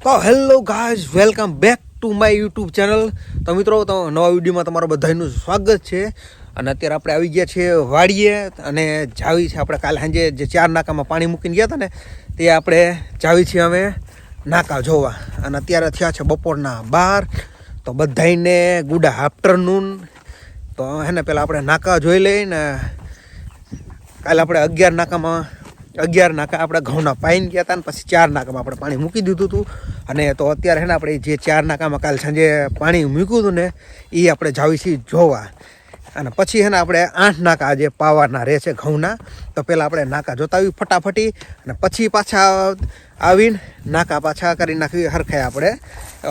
તો hello guys, welcome back to my YouTube channel. તો મિત્રો, તો નવા વિડીયોમાં તમારું બધાનું સ્વાગત છે. અને અત્યારે આપણે આવી ગયા છીએ વાડીએ અને જાવી છે આપણે કાલે સાંજે જે 4 નાકામાં પાણી મૂકીને ગયા હતા ને તે આપણે જાવી છીએ અમે નાકા જોવા. અને અત્યારે થયા છે બપોરના 12. તો બધાને ગુડ આફ્ટરનૂન. તો હે ને પહેલાં આપણે નાકા જોઈ લઈને કાલે આપણે 11 નાકા આપણે ઘઉંના પાઈને ગયા હતા ને પછી 4 નાકામાં આપણે પાણી મૂકી દીધું હતું. અને તો અત્યારે છે ને આપણે જે 4 નાકામાં કાલે સાંજે પાણી મૂક્યું હતું ને એ આપણે જાવી છીએ જોવા. અને પછી છે ને આપણે 8 નાકા જે પાવાના રહે છે ઘઉંના. તો પહેલાં આપણે નાકા જોતા આવી ફટાફટી અને પછી પાછા આવીને નાકા પાછા કરી નાખવી હરખાય. આપણે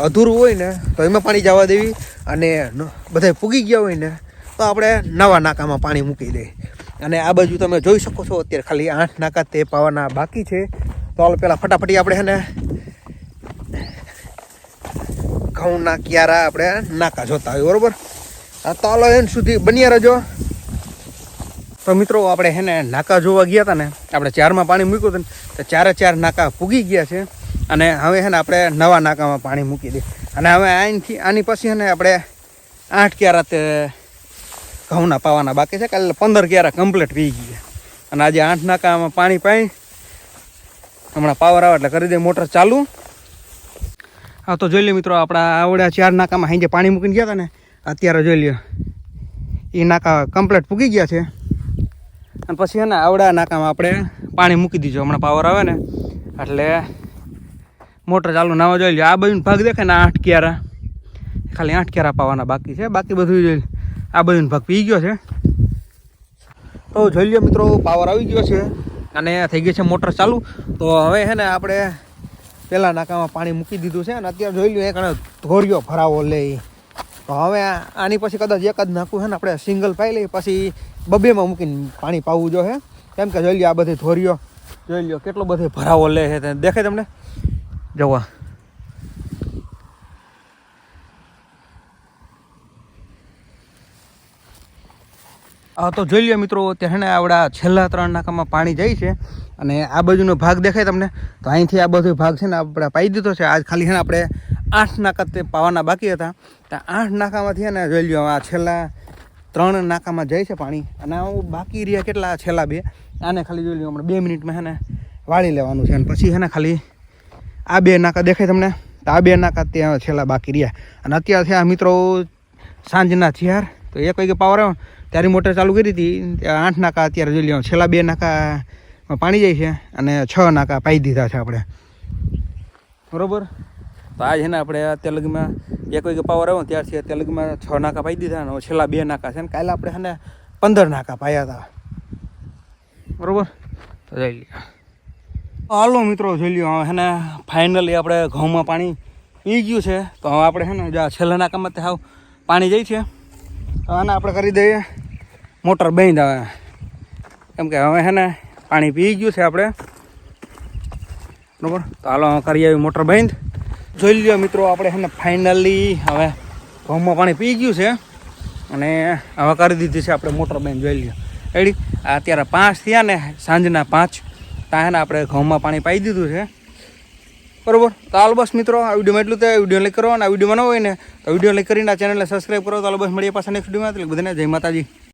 અધૂરું હોય ને તો એમાં પાણી જવા દેવી અને બધા પૂગી ગયા હોય ને તો આપણે નવા નાકામાં પાણી મૂકી દઈએ. અને આ બાજુ તમે જોઈ શકો છો અત્યારે ખાલી 8 નાકા તે પાવાના બાકી છે. તો હાલ પહેલાં ફટાફટી આપણે છે ને ઘઉંના ક્યારા આપણે નાકા જોતા હોય, બરાબર? તો હાલો એન સુધી બન્યા રહેજો. તો મિત્રો, આપણે છે ને નાકા જોવા ગયા હતા ને, આપણે 4માં પાણી મૂક્યું હતું ને તો 4 નાકા પૂગી ગયા છે. અને હવે છે ને આપણે નવા નાકામાં પાણી મૂકી દઈએ. અને હવે આની પછી છે ને આપણે 8 ક્યારા તે ઘઉંના પાવાના બાકી છે. કાલે 15 ક્યારા કમ્પ્લીટ પી ગયા. અને આજે 8 નાકામાં પાણી પાઈ હમણાં પાવર આવે એટલે કરી દે મોટર ચાલુ. હા, તો જોઈ લો મિત્રો, આપણા આવડા 4 નાકામાં સાંજે પાણી મૂકીને ગયા હતા ને અત્યારે જોઈ લ્યો એ નાકા કમ્પ્લીટ પૂગી ગયા છે. અને પછી છે ને આવડા નાકામાં આપણે પાણી મૂકી દીધું. હમણાં પાવર આવે ને એટલે મોટર ચાલુ નાવા જોઈ લો. આ બાજુનો ભાગ દેખાય ને 8 ક્યારા, ખાલી 8 ક્યારા પાવાના બાકી છે. બાકી બધું જોઈ આ બાજુનો ભાગ પી ગયો છે. તો જોઈ લો મિત્રો, પાવર આવી ગયો છે અને થઈ ગઈ છે મોટર ચાલુ. તો હવે છે ને આપણે પહેલાં નાકામાં પાણી મૂકી દીધું છે અને અત્યારે જોઈ લો એક ધોરિયો ભરાવો લે. તો હવે આની પછી કદાચ એક જ નાખવું છે ને આપણે સિંગલ પાઈ લઈએ, પછી 2માં મૂકીને પાણી પાવું જો છે. કેમ કે જોઈ લો આ બધી ધોરિયો જોઈ લો કેટલો બધો ભરાવો લે છે. દેખાય તમને? જવા તો જોઈ લો મિત્રો, ત્યાં આવડા છેલ્લા 3 નાકામાં પાણી જાય છે. અને આ બાજુનો ભાગ દેખાય તમને? તો અહીંથી આ બધો ભાગ છે ને આપણે પાઈ દીધો છે. આજ ખાલી છે ને આપણે 8 નાકા તે પાવાના બાકી હતા. તો 8 નાકામાંથી ને જોઈ લો આ છેલ્લા 3 નાકામાં જાય છે પાણી. અને બાકી રહ્યા કેટલા છેલ્લા 2, આને ખાલી જોઈ લો હમણાં 2 મિનિટમાં છે ને વાળી લેવાનું છે. અને પછી છે ને ખાલી આ 2 નાકા દેખાય તમને? તો આ 2 નાકા ત્યાં છેલ્લા બાકી રહ્યા. અને અત્યારે થયા મિત્રો સાંજના 4. તો 1 વાગે પાવર આવ્યો ત્યારે મોટર ચાલુ કરી હતી. 8 નાકા અત્યારે જોઈ લો છેલ્લા 2 નાકામાં પાણી જાય છે અને 6 નાકા પાઈ દીધા છે આપણે, બરાબર? તો આજ છે ને આપણે અત્યાર લગીમાં 1 વાગે પાવર આવ્યો ત્યારથી અત્યાર લગીમાં 6 નાકા પાઈ દીધા અને છેલ્લા 2 નાકા છે ને કાલે આપણે છે ને 15 નાકા પાયા હતા, બરાબર? તો જોઈ લો. હાલો મિત્રો, જોઈ લો છે ને ફાઇનલી આપણે ઘઉંમાં પાણી પી ગયું છે. તો હવે આપણે છે ને જ્યાં છેલ્લા નાકામાં તે પાણી જાય છે તો આને આપણે કરી દઈએ મોટર બંધ. આવે કેમ કે હવે છે ને પાણી પી ગયું છે આપણે, બરાબર? તો હાલો કરી આવી મોટર બંધ. જોઈ લો મિત્રો, આપણે છે ને ફાઇનલી હવે ઘઉંમાં પાણી પી ગયું છે અને હવે કરી દીધી છે આપણે મોટર બંધ. જોઈ લો એડી અત્યારે 5 થયા ને સાંજના 5 ત્યાં ને આપણે ઘઉંમાં પાણી પાઈ દીધું છે, બરાબર? તો હાલ બસ મિત્રો, આ વિડીયોમાં એટલું તો વિડીયો લાઈક કરો. અને આ વિડીયો બનાવો હોય ને તો વિડીયો લાઈક કરીને આ ચેનલને સબસ્ક્રાઈબ કરો. તો હાલ બસ મળીએ પાછા નેક્સ્ટ વિડીયોમાં. બધાને જય માતાજી.